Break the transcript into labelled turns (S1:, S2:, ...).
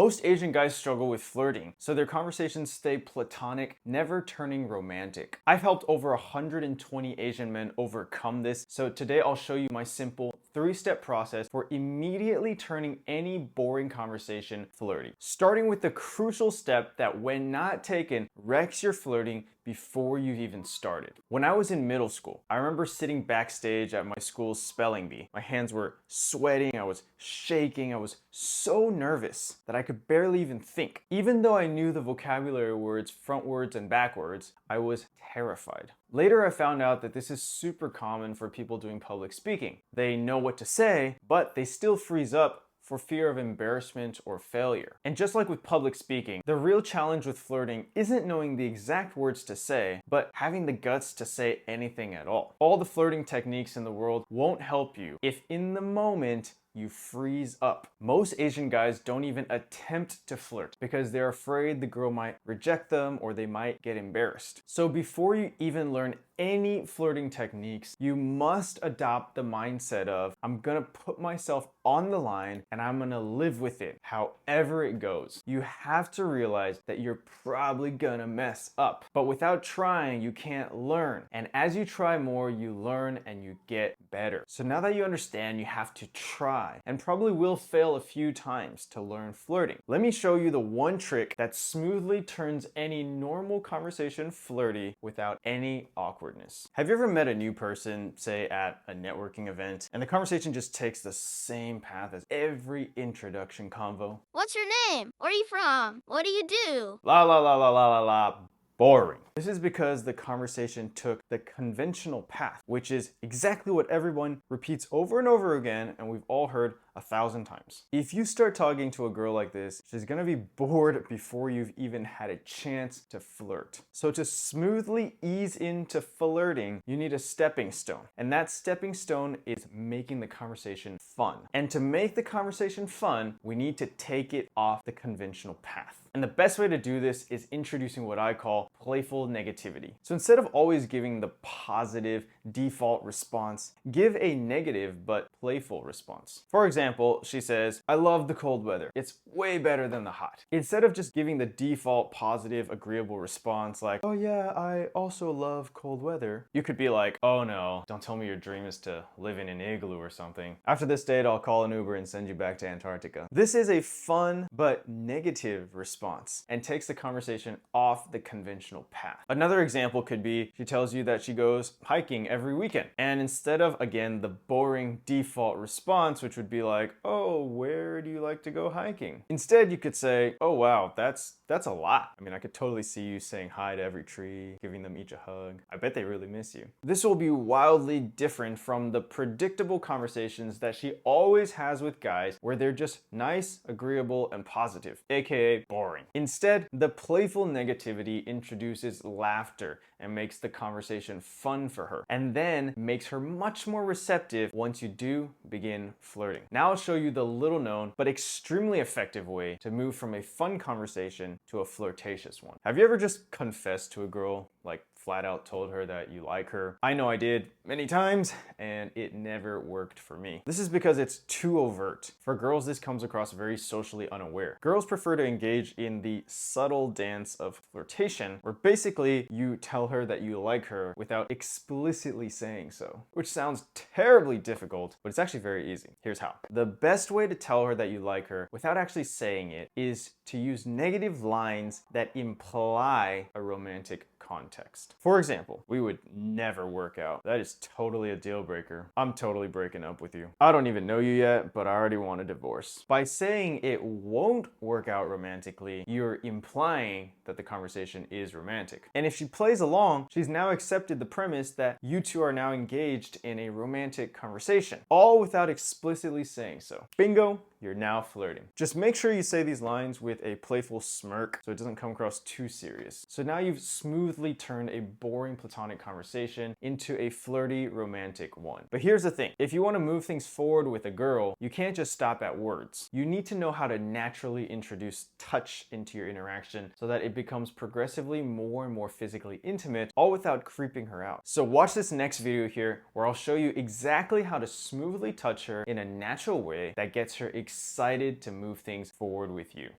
S1: Most Asian guys struggle with flirting, so their conversations stay platonic, never turning romantic. I've helped over 120 Asian men overcome this, so today I'll show you my simple 3-step process for immediately turning any boring conversation flirty. Starting with the crucial step that, when not taken, wrecks your flirting before you've even started. When I was in middle school, I remember sitting backstage at my school's spelling bee. My hands were sweating, I was shaking, I was so nervous that I could barely even think. Even though I knew the vocabulary words frontwards and backwards, I was terrified. Later I found out that this is super common for people doing public speaking. They know what to say, but they still freeze up for fear of embarrassment or failure. And just like with public speaking, the real challenge with flirting isn't knowing the exact words to say, but having the guts to say anything at all. All the flirting techniques in the world won't help you if in the moment you freeze up. Most Asian guys don't even attempt to flirt because they're afraid the girl might reject them or they might get embarrassed. So before you even learn any flirting techniques, you must adopt the mindset of, I'm gonna put myself on the line and I'm gonna live with it however it goes. You have to realize that you're probably gonna mess up, but without trying, you can't learn. And as you try more, you learn and you get better. So now that you understand, you have to try and probably will fail a few times to learn flirting. Let me show you the one trick that smoothly turns any normal conversation flirty without any awkwardness. Have you ever met a new person, say at a networking event, and the conversation just takes the same path as every introduction convo?
S2: What's your name? Where are you from? What do you do?
S1: La la la la la la la. Boring. This is because the conversation took the conventional path, which is exactly what everyone repeats over and over again, and we've all heard 1,000 times. If you start talking to a girl like this, she's gonna be bored before you've even had a chance to flirt. So to smoothly ease into flirting, you need a stepping stone. And that stepping stone is making the conversation fun. And to make the conversation fun, we need to take it off the conventional path. And the best way to do this is introducing what I call playful negativity. So instead of always giving the positive default response, give a negative but playful response. For example, she says, I love the cold weather. It's way better than the hot. Instead of just giving the default positive agreeable response like, oh yeah, I also love cold weather, you could be like, oh no, don't tell me your dream is to live in an igloo or something. After this date, I'll call an Uber and send you back to Antarctica. This is a fun but negative response and takes the conversation off the conventional path. Another example could be she tells you that she goes hiking every weekend. And instead of, again, the boring default response, which would be like, oh, where do you like to go hiking? Instead, you could say, oh, wow, that's a lot. I mean, I could totally see you saying hi to every tree, giving them each a hug. I bet they really miss you. This will be wildly different from the predictable conversations that she always has with guys where they're just nice, agreeable, and positive, aka boring. Instead, the playful negativity introduces laughter and makes the conversation fun for her, and then makes her much more receptive once you do begin flirting. Now I'll show you the little known but extremely effective way to move from a fun conversation to a flirtatious one. Have you ever just confessed to a girl, like flat out told her that you like her? I know I did many times, and it never worked for me. This is because it's too overt. For girls, this comes across very socially unaware. Girls prefer to engage in the subtle dance of flirtation, where basically you tell her that you like her without explicitly saying so, which sounds terribly difficult, but it's actually very easy. Here's how. The best way to tell her that you like her without actually saying it is to use negative lines that imply a romantic context. For example, we would never work out. That is totally a deal breaker. I'm totally breaking up with you. I don't even know you yet, but I already want a divorce. By saying it won't work out romantically, you're implying that the conversation is romantic. And if she plays along, she's now accepted the premise that you two are now engaged in a romantic conversation, all without explicitly saying so. Bingo, you're now flirting. Just make sure you say these lines with a playful smirk so it doesn't come across too serious. So now you've smoothly turned a boring platonic conversation into a flirty romantic one. But here's the thing, if you want to move things forward with a girl, you can't just stop at words. You need to know how to naturally introduce touch into your interaction so that it becomes progressively more and more physically intimate, all without creeping her out. So watch this next video here where I'll show you exactly how to smoothly touch her in a natural way that gets her excited to move things forward with you.